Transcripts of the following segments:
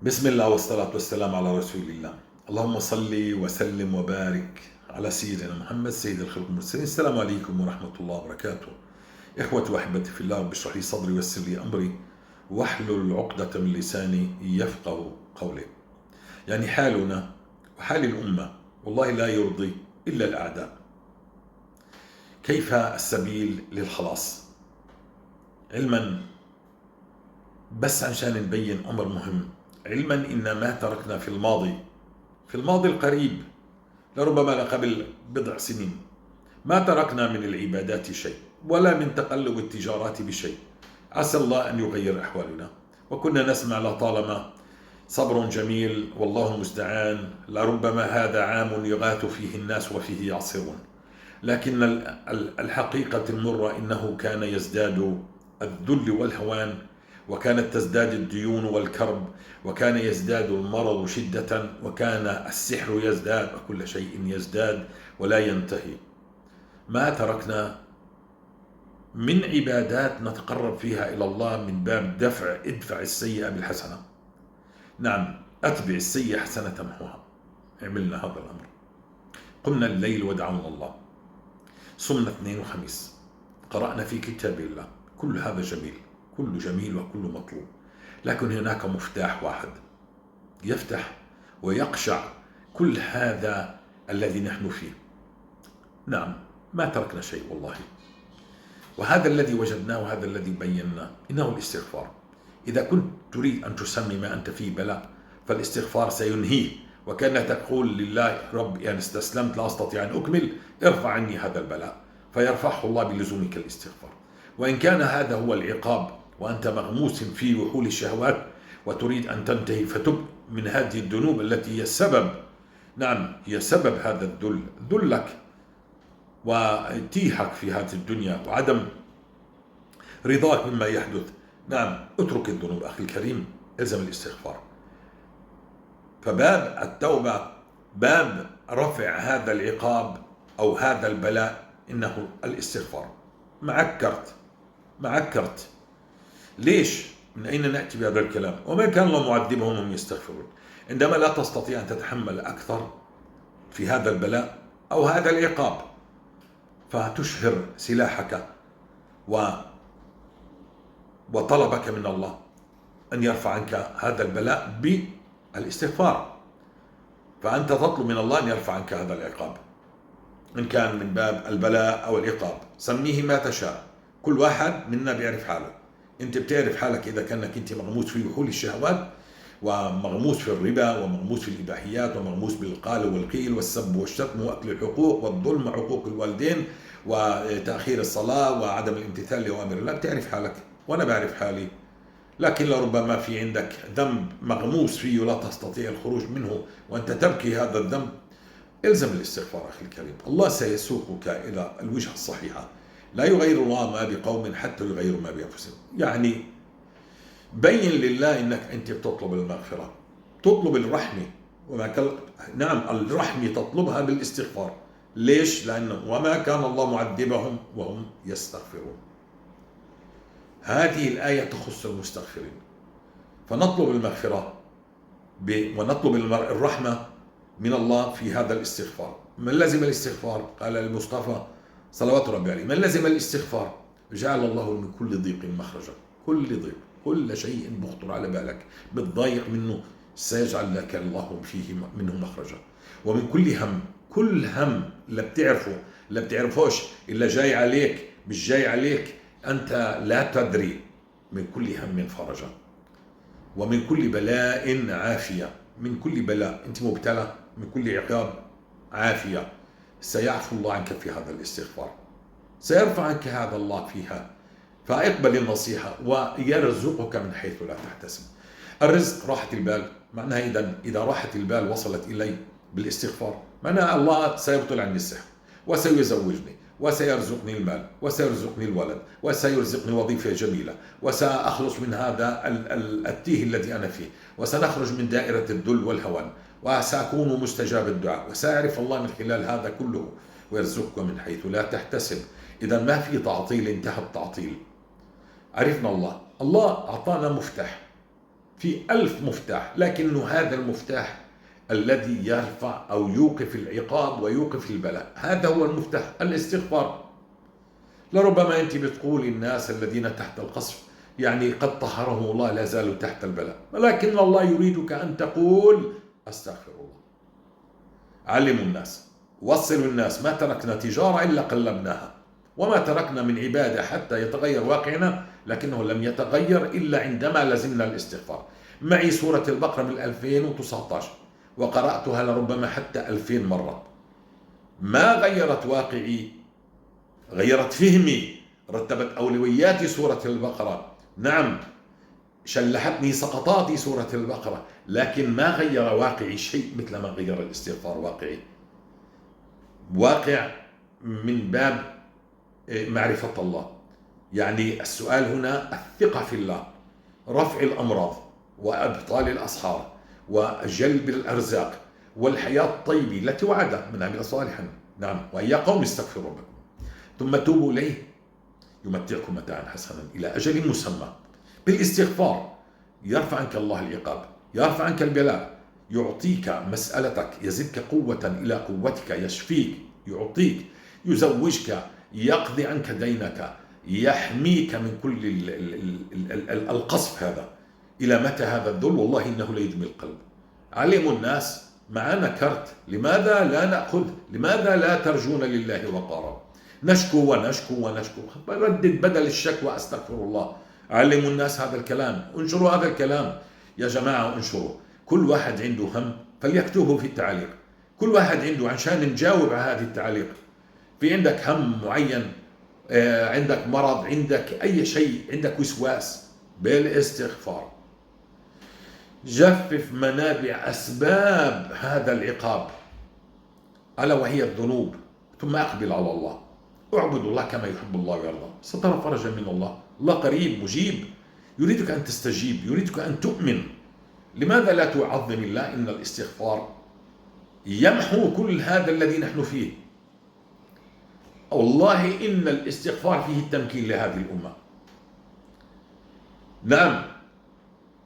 بسم الله والصلاة والسلام على رسول الله. اللهم صل وسلم وبارك على سيدنا محمد سيد الخلق المرسلين. السلام عليكم ورحمة الله وبركاته. إخوتي وأحبتي في الله، رب اشرح لي صدري ويسر لي أمري واحلل عقدة من لساني يفقه قولي. يعني حالنا وحال الأمة والله لا يرضي إلا الأعداء. كيف السبيل للخلاص؟ علما بس عشان نبين أمر مهم، علما إن ما تركنا في الماضي القريب، لربما قبل بضع سنين، ما تركنا من العبادات شيء ولا من تقلب التجارات بشيء. عسى الله أن يغير أحوالنا. وكنا نسمع لطالما صبر جميل والله المستعان، لربما هذا عام يغاث فيه الناس وفيه يعصرون. لكن الحقيقة المرة إنه كان يزداد الذل والهوان، وكانت تزداد الديون والكرب، وكان يزداد المرض شدة، وكان السحر يزداد، وكل شيء يزداد ولا ينتهي. ما تركنا من عبادات نتقرب فيها إلى الله من باب ادفع السيئة بالحسنة. نعم، أتبع السيئة حسنة تمحوها. عملنا هذا الأمر. قمنا الليل ودعونا الله، صمنا اثنين وخميس، قرأنا في كتاب الله. كل هذا جميل، كل جميل وكل مطلوب، لكن هناك مفتاح واحد يفتح ويقشع كل هذا الذي نحن فيه. نعم، ما تركنا شيء والله، وهذا الذي وجدناه وهذا الذي بيناه إنه الاستغفار. إذا كنت تريد أن تسمي ما أنت فيه بلاء، فالاستغفار سينهيه، وكأنك تقول لله: رب يعني استسلمت، لا أستطيع أن أكمل، ارفع عني هذا البلاء، فيرفعه الله بلزومك الاستغفار. وإن كان هذا هو العقاب وأنت مغموس في وحول الشهوات وتريد أن تنتهي، فتب من هذه الذنوب التي هي السبب، نعم هي سبب هذا الذل، ذلك وتيهك في هذه الدنيا وعدم رضاك مما يحدث. نعم، اترك الذنوب أخي الكريم، الزم الاستغفار. فباب التوبة باب رفع هذا العقاب أو هذا البلاء إنه الاستغفار. معكرت. ليش؟ من أين نأتي بهذا الكلام؟ وما كان الله معذبهم وهم يستغفرون. عندما لا تستطيع أن تتحمل أكثر في هذا البلاء أو هذا العقاب، فتشهر سلاحك وطلبك من الله أن يرفع عنك هذا البلاء بالاستغفار. فأنت تطلب من الله أن يرفع عنك هذا العقاب، إن كان من باب البلاء أو العقاب، سميه ما تشاء. كل واحد منا بيعرف حاله. أنت بتعرف حالك إذا كأنك أنت مغموس في وحول الشهوات، ومغموس في الربا، ومغموس في الإباحيات، ومغموس بالقال والقيل والسب والشتم وأكل الحقوق والظلم وعقوق الوالدين وتأخير الصلاة وعدم الامتثال لأوامر الله. بتعرف حالك وأنا بعرف حالي. لكن لربما في عندك ذنب مغموس فيه ولا تستطيع الخروج منه وأنت تبكي هذا الذنب. الزم الاستغفار أخي الكريم، الله سيسوقك إلى الوجهة الصحيحة. لا يغير الله ما بقوم حتى يغيروا ما بأنفسهم. يعني بين لله انك انت بتطلب المغفرة، تطلب الرحمة، نعم الرحمة تطلبها بالاستغفار. ليش؟ لأنه وما كان الله معذبهم وهم يستغفرون. هذه الآية تخص المستغفرين، فنطلب المغفرة ونطلب الرحمة من الله في هذا الاستغفار. من لزم الاستغفار، قال المصطفى صلوات ربي عليه: من لزم الاستغفار جعل الله من كل ضيق مخرجا. كل ضيق، كل شيء بخطر على بالك بتضايق منه سيجعل لك الله فيه منه مخرجا. ومن كل هم، كل هم اللي بتعرفه اللي بتعرفوش إلا جاي عليك، مش جاي عليك أنت لا تدري، من كل هم فرجا، ومن كل بلاء عافية. من كل بلاء أنت مبتلى، من كل عقاب عافية. سيعفو الله عنك في هذا الاستغفار، سيرفع عنك هذا الله فيها. فاقبل النصيحة ويرزقك من حيث لا تحتسب. الرزق راحة البال، معناها إذا راحة البال وصلت إلي بالاستغفار، معناها الله سيبطل عني السحر، وسيزوجني، وسيرزقني المال، وسيرزقني الولد، وسيرزقني وظيفة جميلة، وسأخلص من هذا التيه الذي أنا فيه، وسنخرج من دائرة الذل والهوان، وسأكون مستجاب الدعاء. وسيعرف الله من خلال هذا كله ويرزقك من حيث لا تحتسب. إذا ما في تعطيل، انتهى التعطيل. عرفنا الله أعطانا مفتاح. في 1000 مفتاح، لكن هذا المفتاح الذي يرفع أو يوقف العقاب ويوقف البلاء، هذا هو المفتاح، الاستغفار. لربما أنت بتقول الناس الذين تحت القصف يعني قد طهرهم الله لا زالوا تحت البلاء، ولكن الله يريدك أن تقول أستغفر الله. علموا الناس، وصلوا الناس، ما تركنا تجارة إلا قلبناها، وما تركنا من عبادة حتى يتغير واقعنا، لكنه لم يتغير إلا عندما لزمنا الاستغفار. معي سورة البقرة من 2019 وقرأتها لربما حتى 2000 مرة، ما غيرت واقعي، غيرت فهمي، رتبت أولوياتي سورة البقرة، نعم شلحتني سقطاتي سورة البقرة، لكن ما غير واقعي شيء مثل ما غير الاستغفار واقعي. واقع من باب معرفة الله، يعني السؤال هنا الثقة في الله، رفع الأمراض وأبطال الأسحار وجلب الأرزاق والحياة الطيبة التي وعد من عمل صالحا. نعم، ويا قوم استغفروا ربكم ثم توبوا إليه يمتعكم متاعا حسنا إلى أجل مسمى. بالاستغفار يرفع عنك الله العقاب، يرفع عنك البلاء، يعطيك مسألتك، يزدك قوة إلى قوتك، يشفيك، يعطيك، يزوجك، يقضي عنك دينك، يحميك من كل القصف هذا. إلى متى هذا الذل؟ والله إنه ليدمي القلب. علموا الناس، معنا كرت، لماذا لا نأخذ؟ لماذا لا ترجون لله وقارا؟ نشكو ونشكو ونشكو، ردد بدل الشكوى أستغفر الله. علموا الناس هذا الكلام، انشروا هذا الكلام يا جماعة، انشروا. كل واحد عنده هم فليكتبه في التعليق، كل واحد عنده، عشان نجاوب على هذه التعليق. في عندك هم معين، عندك مرض، عندك أي شيء، عندك وسواس، بالاستغفار جفف منابع أسباب هذا العقاب ألا وهي الذنوب، ثم أقبل على الله، اعبد الله كما يحب الله ويرضى، سترى فرجا من الله. الله قريب مجيب، يريدك أن تستجيب، يريدك أن تؤمن. لماذا لا تعظم الله؟ إن الاستغفار يمحو كل هذا الذي نحن فيه. والله إن الاستغفار فيه التمكين لهذه الأمة. نعم،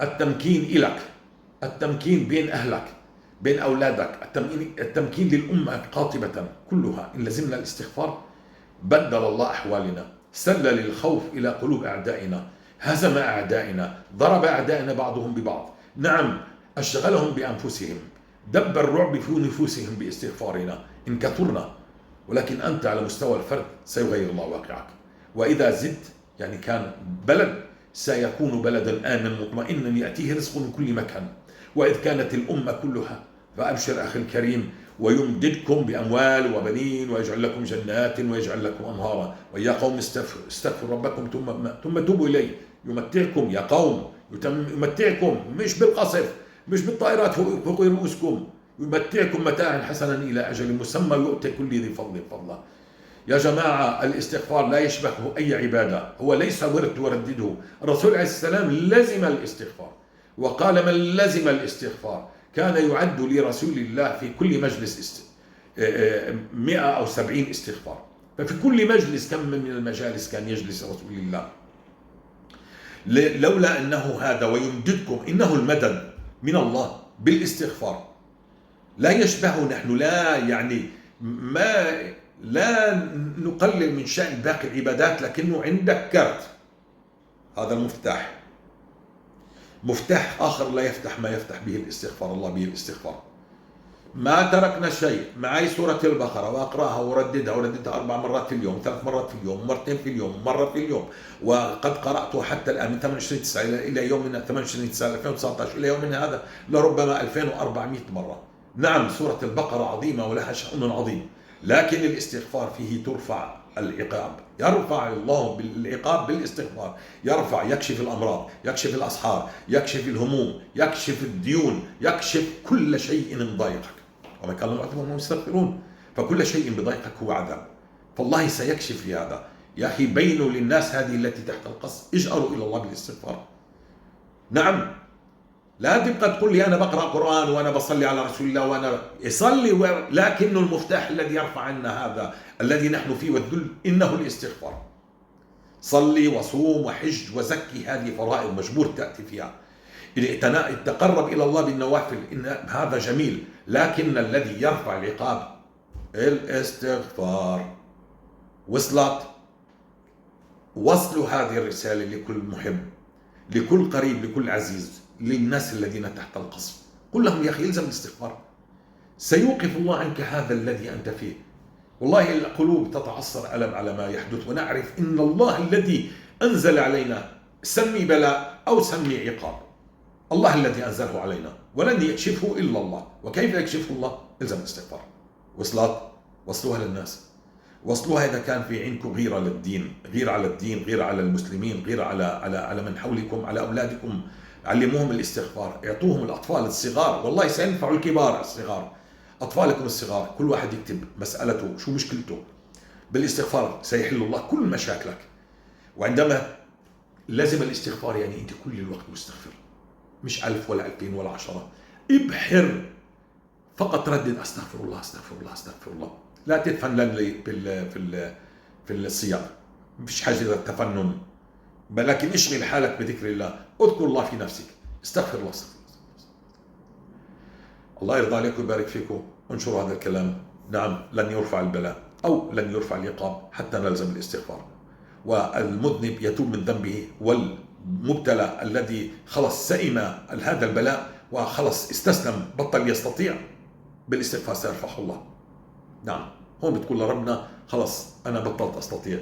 التمكين إلك، التمكين بين أهلك، بين أولادك، التمكين للأمة قاطبة كلها. إن لزمنا الاستغفار بدل الله أحوالنا، سلل الخوف إلى قلوب أعدائنا، هزم أعدائنا، ضرب أعدائنا بعضهم ببعض، نعم أشغلهم بأنفسهم، دب الرعب في نفوسهم باستغفارنا إن كثرنا. ولكن أنت على مستوى الفرد سيغير الله واقعك. وإذا زدت يعني كان بلد سيكون بلدا آمنا مطمئنا يأتيه رزق من كل مكان. وإذ كانت الأمة كلها، فأبشر أخي الكريم، ويمددكم بأموال وبنين ويجعل لكم جنات ويجعل لكم أنهارا. ويا قوم استغفروا ربكم ثم توبوا إليه يمتعكم. يا قوم يمتعكم مش بالقصف، مش بالطائرات فوق رؤوسكم، يمتعكم متاعا حسنا إلى أجل مسمى يؤتي كل ذي فضل فضله. يا جماعة الاستغفار لا يشبهه أي عبادة، هو ليس ورد تردده. الرسول عليه السلام لزم الاستغفار، وقال من لزم الاستغفار كان يعد لرسول الله في كل مجلس 100 أو 70 استغفار. ففي كل مجلس كم من المجالس كان يجلس رسول الله. لولا أنه هذا ويمددكم، إنه المدد من الله بالاستغفار. لا يشبهه نحن، لا يعني ما لا نقلل من شأن باقي العبادات، لكنه عندك كرت، هذا المفتاح، مفتاح آخر لا يفتح ما يفتح به الاستغفار، الله به الاستغفار. ما تركنا شيء. معي سورة البقرة وأقرأها ورددها 4 مرات في اليوم، 3 مرات في اليوم، مرتين في اليوم، مرة في اليوم. وقد قرأته حتى الآن من 28/9 إلى يومنا 28/9/2019 إلى يومنا هذا لربما 2400 مرة. نعم سورة البقرة عظيمة ولها شأن عظيم، لكن الاستغفار فيه ترفع العقاب، يرفع الله بالعقاب بالاستغفار، يرفع، يكشف الأمراض، يكشف الأسحار، يكشف الهموم، يكشف الديون، يكشف كل شيء مضايقك. وما كان الله وهم يستغفرون، فكل شيء بضيقك هو عذاب، فالله سيكشف في هذا. يا أخي بينوا للناس هذه التي تحت القصد، اجأروا إلى الله بالاستغفار. نعم، لا تبقى تقول لي أنا بقرأ قرآن وأنا بصلي على رسول الله وأنا يصلي لكن المفتاح الذي يرفع عنا هذا الذي نحن فيه والذل إنه الاستغفار. صلي وصوم وحج وزكي، هذه فرائض مجبور تأتي فيها. إن تقرب إلى الله بالنوافل إن هذا جميل، لكن الذي يرفع العقاب الاستغفار. وصلت؟ وصلوا هذه الرسالة لكل محب، لكل قريب، لكل عزيز، للناس الذين تحت القصف. قل لهم يا أخي الزم الاستغفار، سيوقف الله عنك هذا الذي أنت فيه. والله القلوب تتعصر ألم على ما يحدث، ونعرف إن الله الذي أنزل علينا، سمي بلاء أو سمي عقاب، الله الذي أنزله علينا ولن يكشفه إلا الله. وكيف يكشفه الله؟ الزم الاستغفار. وصلت؟ وصلوها للناس، وصلوها. إذا كان في عندكم غيرة للدين، غيرة على الدين، غيرة على المسلمين، غيرة على من حولكم، على أولادكم، علموهم الاستغفار، اعطوهم. الأطفال الصغار والله سينفع الكبار الصغار. أطفالكم الصغار كل واحد يكتب مسألته، شو مشكلته، بالاستغفار سيحل الله كل مشاكلك. وعندما لازم الاستغفار يعني أنت كل الوقت مستغفر، مش 1000 ولا 2000 ولا 10. ابحر فقط، ردد أستغفر الله أستغفر الله أستغفر الله. لا تتفنن في السياق، مفيش حاجة للتفنن، لكن اشغل حالك بذكر الله. اذكر الله في نفسك، استغفر الله استغفر الله. الله يرضى عليكم ويبارك فيكم. انشروا هذا الكلام. نعم، لن يرفع البلاء أو لن يرفع العقاب حتى نلزم الاستغفار. والمذنب يتوب من ذنبه، والمبتلى الذي خلص سئم هذا البلاء وخلص استسلم بطل يستطيع، بالاستغفار سيرفعه الله. نعم، هون بتقول لربنا خلص أنا بطلت أستطيع،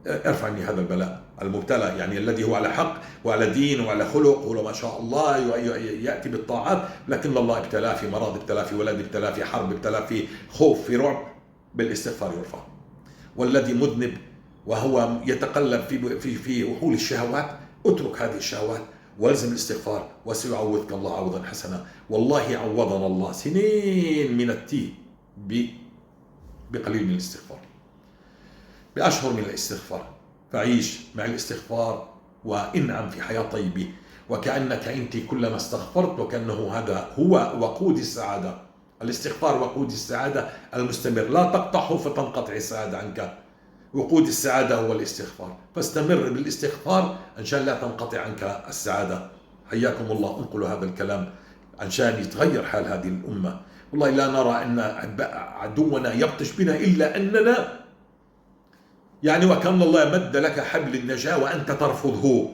ارفع عني هذا البلاء. المبتلى يعني الذي هو على حق وعلى دين وعلى خلق وما شاء الله يأتي بالطاعات، لكن الله ابتلاه في مرض، ابتلاه في ولد، ابتلاه في حرب، ابتلاه في خوف، في رعب، بالاستغفار يرفع. والذي مذنب وهو يتقلب في وحول الشهوات، اترك هذه الشهوات والزم الاستغفار وسيعوضك الله عوضا حسنا. والله عوضنا الله سنين من التيه بقليل من الاستغفار، بأشهر من الاستغفار. فعيش مع الاستغفار وانعم في حياة طيبة، وكأنك أنت كلما استغفرت وكأنه هذا هو وقود السعادة. الاستغفار وقود السعادة المستمر، لا تقطعه فتنقطع السعادة عنك. وقود السعادة هو الاستغفار، فاستمر بالاستغفار عشان لا تنقطع عنك السعادة. حياكم الله. انقلوا هذا الكلام عشان يتغير حال هذه الأمة. والله لا نرى أن عدونا يبطش بنا إلا أننا يعني وكأن الله مد لك حبل النجاة وأنت ترفضه.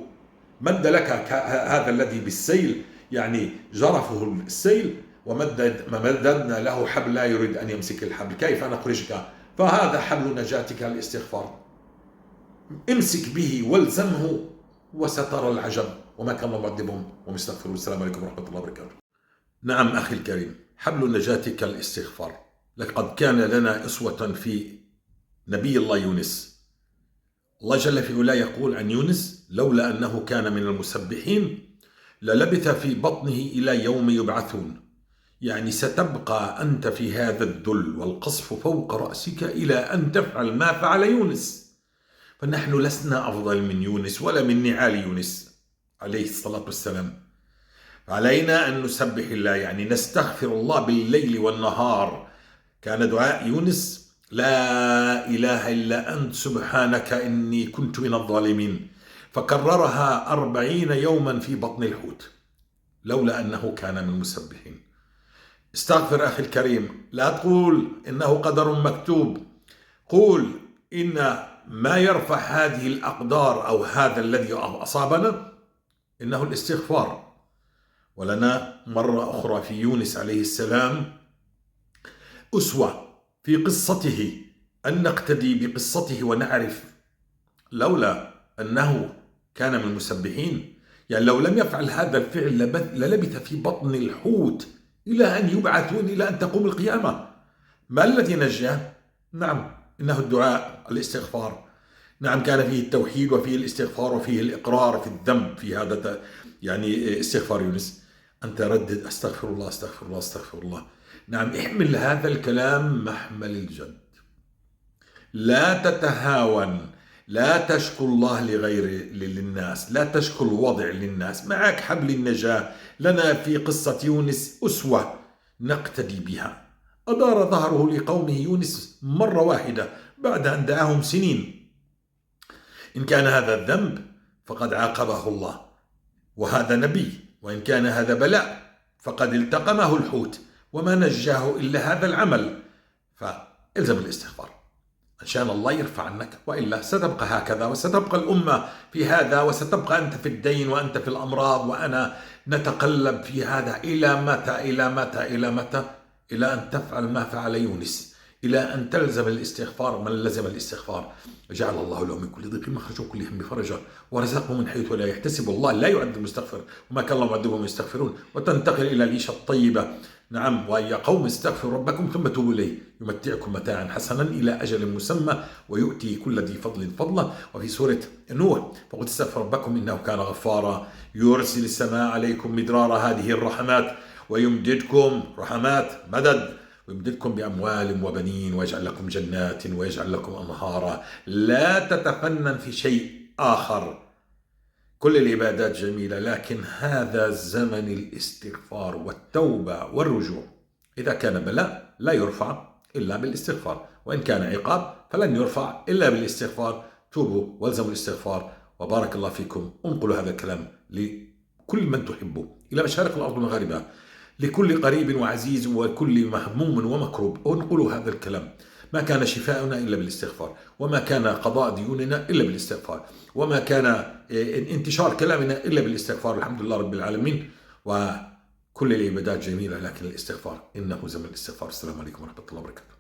مد لك هذا الذي بالسيل يعني جرفه السيل، ومددنا له حبل لا يريد أن يمسك الحبل. كيف نخرجك؟ فهذا حبل نجاتك الاستغفار، امسك به والزمه وسترى العجب. وما كان الله معذبهم وهم يستغفرون. السلام عليكم ورحمة الله وبركاته. نعم أخي الكريم، حبل نجاتك الاستغفار. لقد كان لنا أسوة في نبي الله يونس. الله جل في علاه يقول عن يونس: لولا أنه كان من المسبحين للبث في بطنه إلى يوم يبعثون. يعني ستبقى أنت في هذا الذل والقصف فوق رأسك إلى أن تفعل ما فعل يونس. فنحن لسنا أفضل من يونس ولا من نعال يونس عليه الصلاة والسلام. علينا أن نسبح الله، يعني نستغفر الله بالليل والنهار. كان دعاء يونس: لا إله إلا أنت سبحانك إني كنت من الظالمين، فكررها 40 يوما في بطن الحوت، لولا أنه كان من المسبحين. استغفر أخي الكريم، لا تقول إنه قدر مكتوب، قول إن ما يرفع هذه الأقدار أو هذا الذي أصابنا إنه الاستغفار. ولنا مرة أخرى في يونس عليه السلام أسوة في قصته، أن نقتدي بقصته ونعرف لولا أنه كان من المسبحين، يعني لو لم يفعل هذا الفعل للبث في بطن الحوت إلى أن يبعثون، إلى أن تقوم القيامة. ما الذي نجاه؟ نعم إنه الدعاء، الاستغفار. نعم كان فيه التوحيد وفيه الاستغفار وفيه الإقرار في الذنب. في هذا يعني استغفار يونس، أنت ردد أستغفر الله أستغفر الله أستغفر الله. نعم احمل هذا الكلام محمل الجد، لا تتهاون، لا تشكو الله للناس، لا تشكو الوضع للناس. معك حبل النجاة. لنا في قصة يونس أسوة نقتدي بها. أدار ظهره لقومه يونس مرة واحدة بعد أن دعاهم سنين. إن كان هذا الذنب فقد عاقبه الله، وهذا نبي وإن كان هذا بلاء فقد التقمه الحوت وما نجاه إلا هذا العمل، فإلزم الاستغفار إن شاء الله يرفع عنك، وإلا ستبقى هكذا وستبقى الأمة في هذا، وستبقى أنت في الدين وأنت في الأمراض وأنا نتقلب في هذا. إلى متى إلى متى إلى متى؟ إلى أن تفعل ما فعل يونس، إلى أن تلزم الاستغفار. من لزم الاستغفار جعل الله له من كل ضيق مخرجا وكل هم فرجا ورزقه من حيث لا يحتسب. والله لا يعذب المستغفر وما كان الله معذبهم يستغفرون. وتنتقل إلى العيشة الطيبة. نعم، ويا قوم استغفروا ربكم ثم توبوا إليه يمتعكم متاعا حسنا إلى أجل مسمى ويؤتي كل ذي فضل فضله. وفي سورة نوح فقل استغفروا ربكم إنه كان غفارا يرسل السماء عليكم مدرارا هذه الرحمات ويمددكم رحمات مدد ويمددكم بأموال وبنين ويجعل لكم جنات ويجعل لكم أنهارا. لا تتفنن في شيء آخر. كل العبادات جميلة، لكن هذا زمن الاستغفار والتوبة والرجوع. إذا كان بلاء لا يرفع إلا بالاستغفار، وإن كان عقاب فلن يرفع إلا بالاستغفار. توبوا والزموا الاستغفار. وبارك الله فيكم. انقلوا هذا الكلام لكل من تحبه إلى مشارق الأرض ومغاربها، لكل قريب وعزيز وكل مهموم ومكروب. انقلوا هذا الكلام. ما كان شفاؤنا إلا بالاستغفار، وما كان قضاء ديوننا إلا بالاستغفار، وما كان انتشار كلامنا إلا بالاستغفار. الحمد لله رب العالمين. وكل العبادات جميلة، لكن الاستغفار إنه زمن الاستغفار. السلام عليكم ورحمة الله وبركاته.